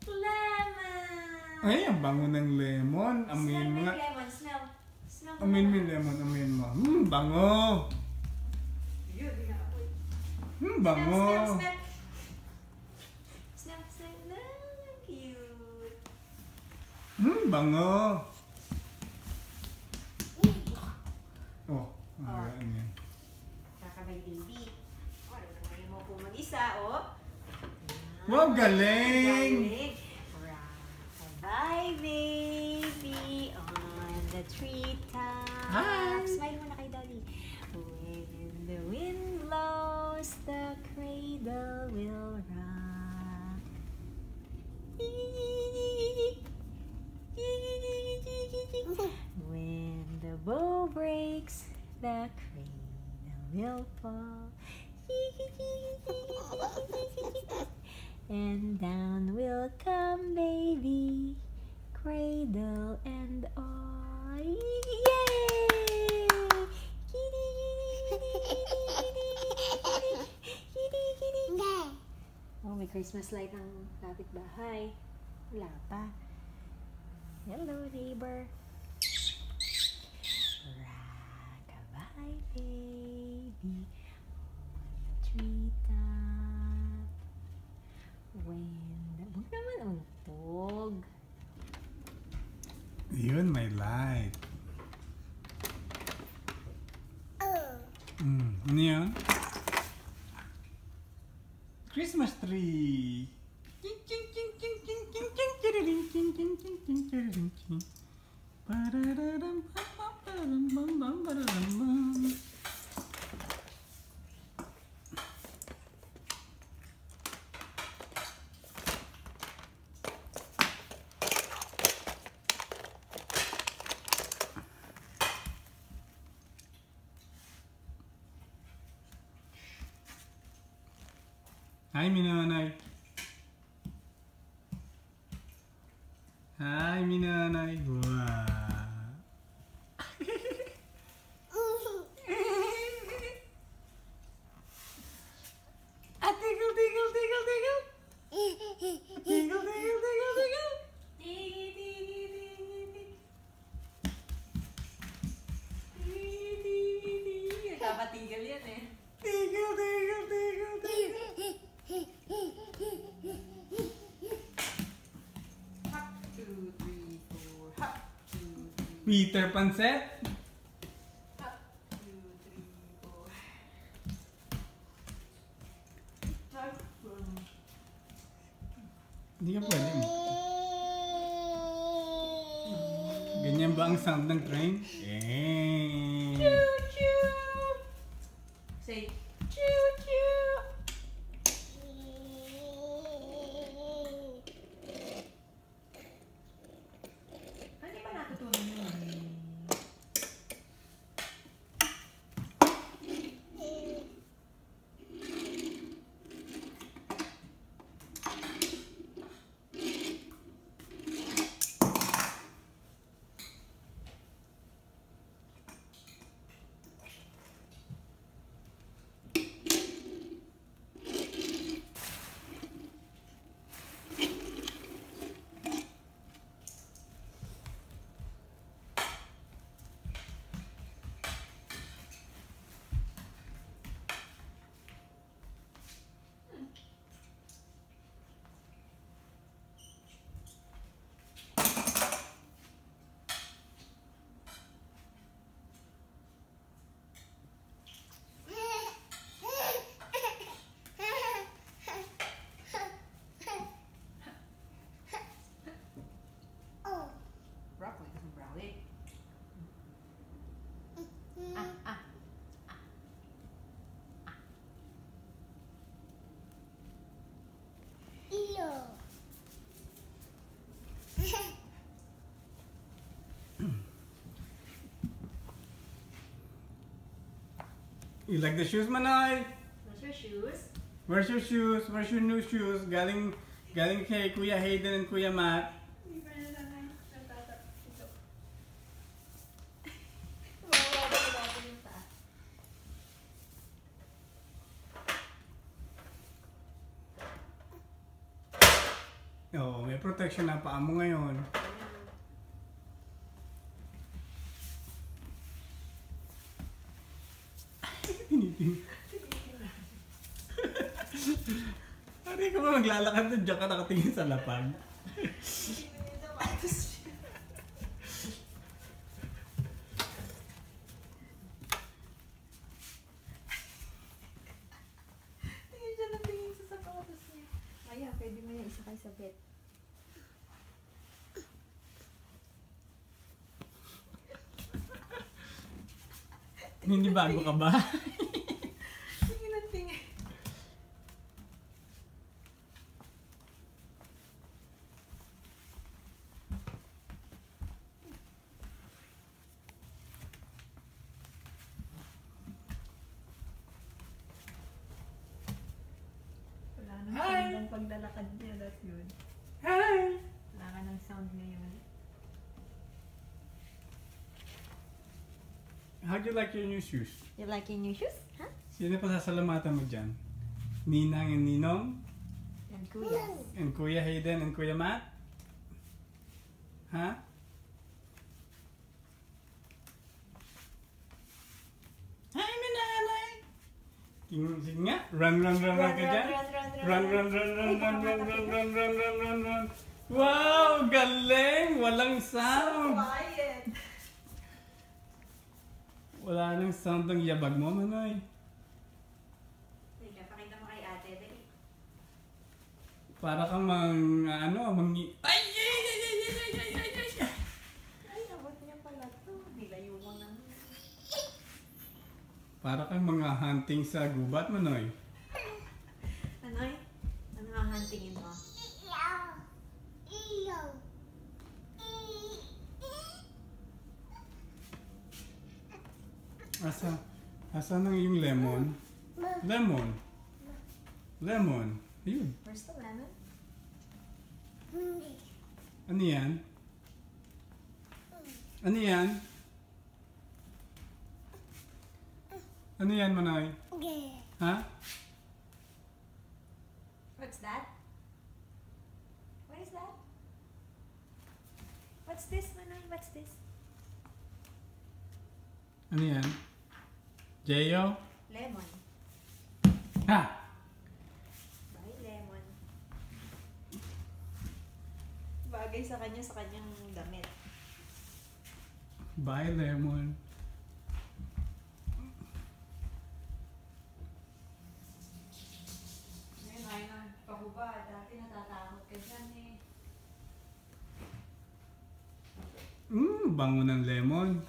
Lemon! Ay, ang bango ng lemon. Amin mo nga. Lemon, smell. Smell ko Amin mo naman. yung lemon, amin mo. Bango. Bango. Smell. Smell, smell. Cute. Bango. Oh, ano yan. Kakabay baby. Ano naman mo po mag-isa, oh. Wow, galing! Bye, baby, on the treetop. Hi! Smile mo na kay Daddy. When the wind blows, the cradle will rock. When the bow breaks, the cradle will fall. And down will come baby, cradle and all. Yay! Oh, may Christmas light ang kapitbahay. Wala pa. Hello, neighbor. Rock-a-bye, baby, on the treetop. When the... Huwag naman untog. Yun, may light. Ano yun? Christmas tree. Ching ching ching ching ching ching ching ching ching ching ching ching ching ching. Pararam pam pam pararam bam bam pararam bam. Hi, minanay. Hi, minanay. Wow. Tiggle, tiggle, tiggle, tiggle. Tiggle, tiggle, tiggle, tiggle. Nagpapatigil yan eh. Tiggle, tiggle, tiggle, tiggle. Hop, 2, 3, 4. Hop, 2, 3. Peter Panset. Hop, 2, 3, 4. Hop, Hindi ka pwede. Ganyan ba ang sound ng train? Choo-choo! Say, choo-choo! Hindi pa natutunan yun. Broccoli doesn't brownie. You like the shoes, Manay? What's your shoes? Where's your shoes? Where's your new shoes? Galing kay Kuya Hayden and Kuya Matt. Oo, may protection na paa mo ngayon. Tiniting. Ano ka ba maglalakad doon? Diyan ka nakatingin sa lapag. Tingin siya ng tingin sa sapatos niya. Maya, pwede mo yung isakay sa bed. Hindi bago ka ba? Tingin ng tingin. Wala nang sound ng paglalakad niya. That's good. Hi! Wala ka ng sound ngayon. How do you like your new shoes? You like your new shoes? Huh? Sino pa sasalamatan mo dyan? Ninang and Ninong? And kuya. And Kuya Hayden and Kuya Matt? Ha? Hi, minanay! Sige nga, run ka dyan. Run. Wow, galing! Walang sound! Quiet! Wala nang sound ng yabag mo, Manoy. Teka, pakita mo kay ate. Dali. Para kang ay! Ay, abot niya pala to. Nilayo mo na. Para kang mga hunting sa gubat, Manoy. Anoy? Ano ang huntingin mo? Asa nang yung lemon? Lemon. Ayun. Where's the lemon? Ano yan? Ano yan? Ano yan, Manoy? Ha? What's that? What is that? What's this, Manoy? What's this? Ano yan? Jeyo? Lemon. Ha? Bye, lemon. Bagay sa kanya, sa kanyang damit. Bye, lemon. Ngayon, ayaw na pahuba. Dati natatakot ka dyan eh. Bango ng lemon.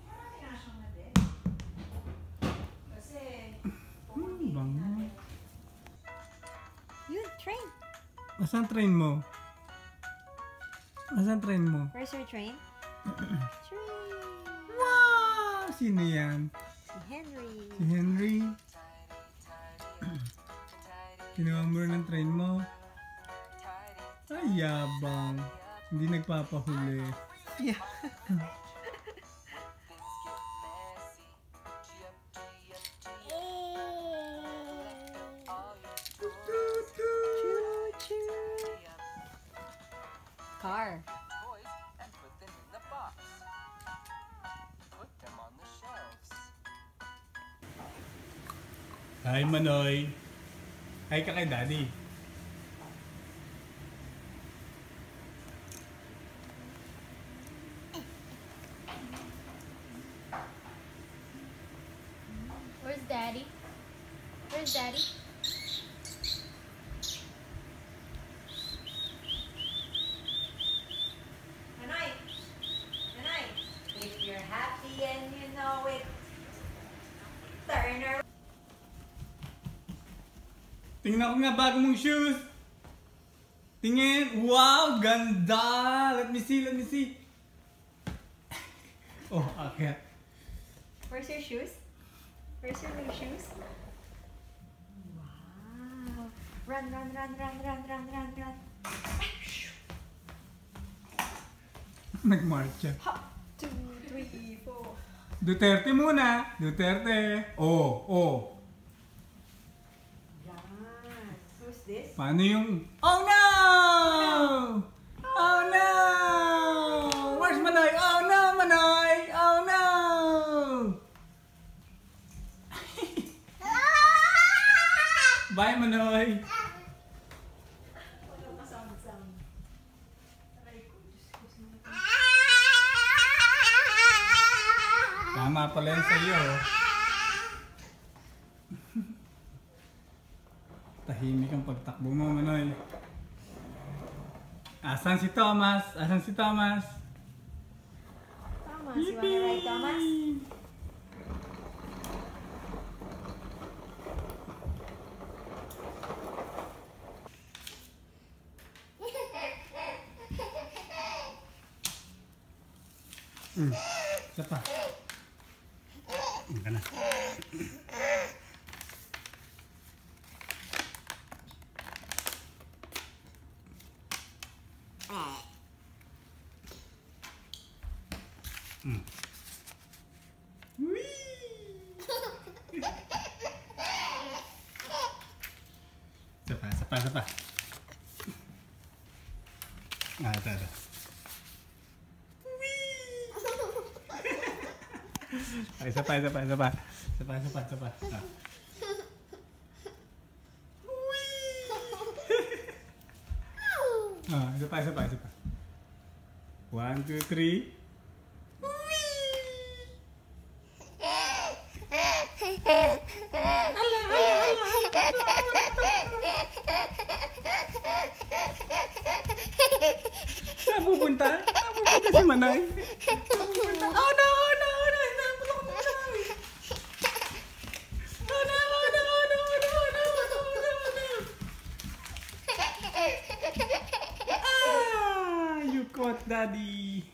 Marami na siyang na din. Kasi, Bango. Yun, train. Asan train mo? Asan train mo? Where's your train? Train. Wow! Sino yan? Si Henry. Si Henry. Kinuha mo rin ang train mo. Ay, yabang. Hindi nagpapahuli. Yeah. Car. Toys and put them in the box. Put them on the shelves. Hi, Manoy. Hi ka kay Daddy. Where's Daddy? Where's Daddy? Manoy! Manoy! If you're happy and you know it, turn around. Tingnan ko nga bago mong shoes. Tingin. Wow, ganda. Let me see, let me see. Oh, okay. Where's your shoes? Where's your new shoes? Wow! Run, run, run, run, run, run, run, run. Nagmarcha. Ha! 2, 3, 4. Duterte muna. Duterte. Oh. Yan. Who's this? Paano yung... Oh no! Bye, Manoy! Walang sound. Aray ko, Diyos ko, sino na to? Tama pala yan sa'yo. Tahimik ang pagtakbo mo, Manoy. Asan si Thomas? Asan si Thomas? Thomas, you wanna ride Thomas? Isa pa. Yan ka na. Isa pa. Ito. Isa pa. Ah. Isa pa. 1, 2, 3. Saan pupunta si Manay? Oh no! You caught Daddy.